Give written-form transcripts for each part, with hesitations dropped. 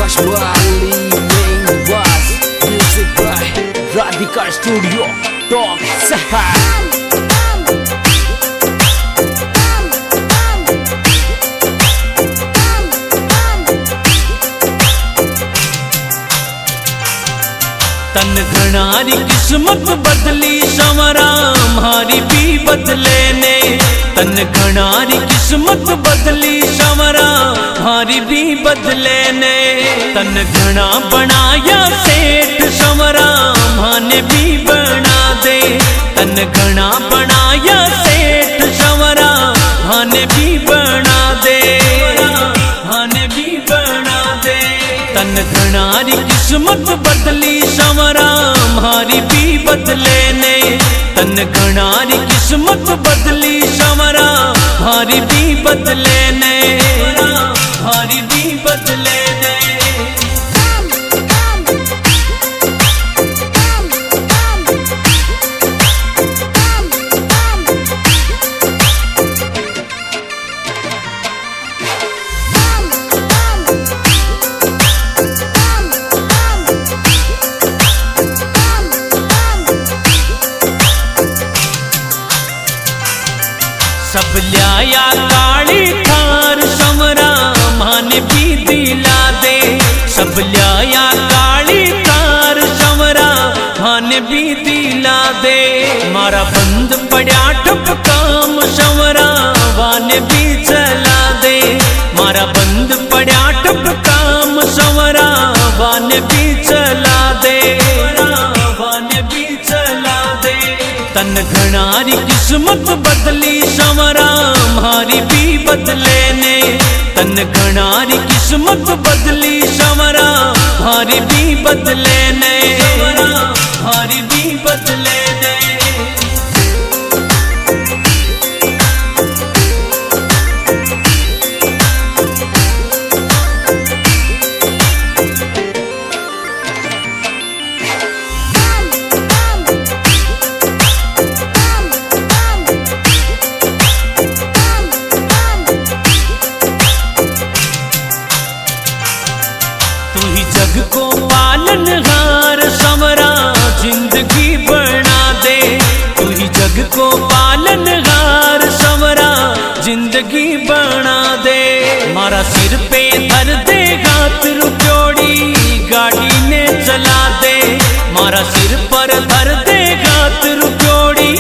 Bali main was music by Radhika Studio Talk Sahar. तन घनारी किस्मत बदली संवरा हमारी भी बदले ने। तन घनारी किस्मत बदली संवरा हमारी भी बदले ने। तन घना बनाया सेठ संवरा माने भी बना दे। तन घना बनाया सेठ संवरा माने भी बना दे। माने भी बना दे। तन घनारी किस्मत बदली संवरा हमारी भी बदले ने। तन घनारी किस्मत बदली संवरा हमारी भी बदले ने। हमारी भी बदले ने। सब लिया काली थार संवरा माने भी दिला दे। सब लिया काली थार संवरा माने भी दिला दे। मारा बंद पड़ा टप काम संवरा वाने भी चला दे। मारा बंद पड़ा टप काम संवरा वाने भी चला दे। वाने भी चला दे। तन घनारी किस्मत बदली संवरा हमारी भी बदले ने। तन घनारी किस्मत बदली संवरा हमारी भी बदले ने। हमारी भी बदले ने। जग को पालनहार संवरा जिंदगी बना दे। तू ही जग को पालनहार संवरा जिंदगी बना दे। मारा सिर पे धर दे हाथ रुपयोड़ी गाड़ी ने चला दे। मारा सिर पर धर दे हाथ रुपयोड़ी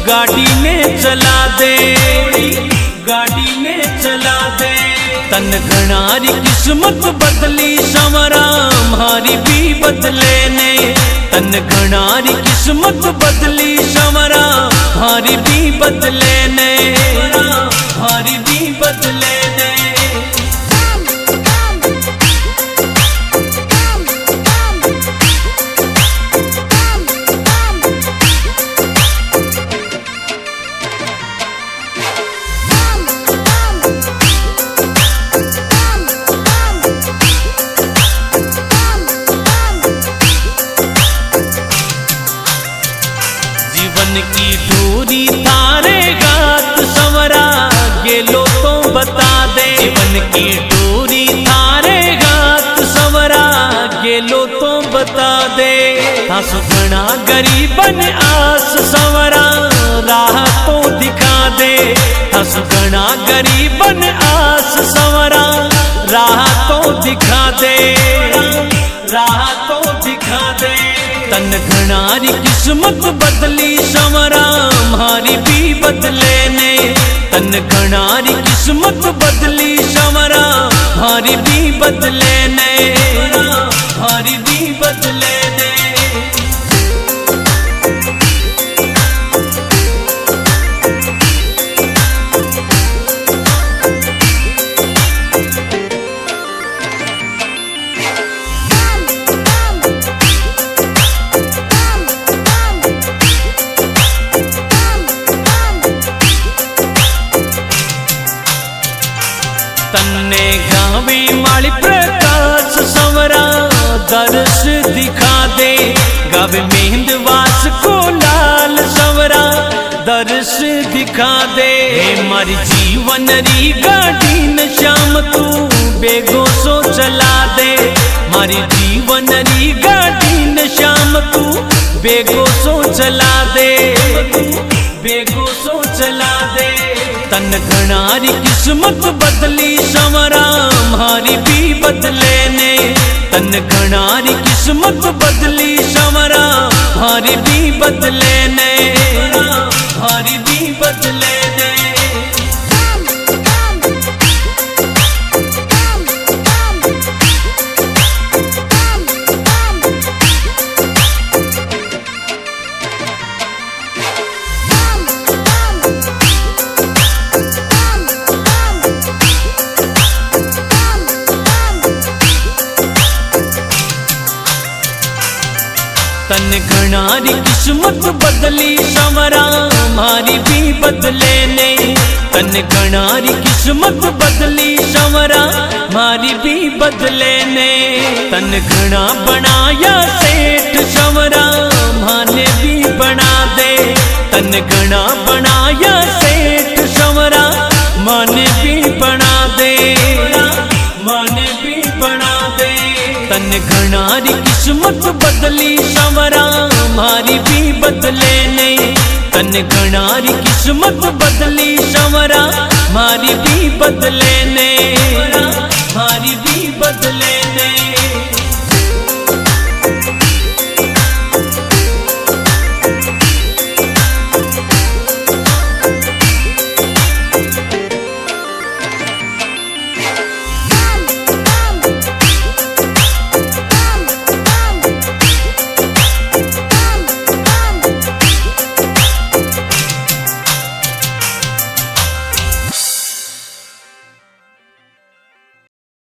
गाड़ी ने चला दे। गाड़ी ने चला दे। तन घनारी किस्मत बदली संवरा हमारी भी बदले ने। तन घनारी किस्मत बदली संवरा हमारी भी बदले ने। हमारी भी बदले ने। जीवन की दूरी तारे गात संवरा गेलो तो बता दे। जीवन की दूरी तारे गात संवरा गेलो तो बता दे। थासु घना गरीबन आस संवरा राह तो दिखा दे। थासु घना गरीबन आस संवरा राह तो दिखा दे। राह तो दिखा दे। तन घनारी किस्मत बदली संवरा हमारी भी बदले ने। तन घनारी किस्मत बदली संवरा हमारी भी बदले ने। हमारी भी बदले ने। तन्ने गावे माली प्रकाश संवरा दर्श दिखा दे। गावे मेहंदवास को लाल संवरा दर्श दिखा दे। मारी जीवन री गाड़ी न श्याम तू बेगो सो चला दे। मारी जीवन री गाड़ी न शाम तू बेगो सो चला दे, बेगो सो चला दे। तन घणारी किस्मत बदली संवरा मारी भी बदले ने, तन घणारी किस्मत बदली संवरा मारी भी बदले ने, मारी भी बदले ने। तन घणारी किस्मत बदली संवरा मारी भी बदले ने, तन घणारी किस्मत बदली संवरा मारी भी बदले ने। तन घना बनाया सेठ संवरा माने भी बना दे, तन घना बनाया सेठ संवरा माने भी बना दे, माने भी बना दे। तन घणारी किस्मत बदली संवरा मारी भी बदले ने, तन घणारी किस्मत बदली संवरा मारी भी बदले ने, मारी भी बदले ने।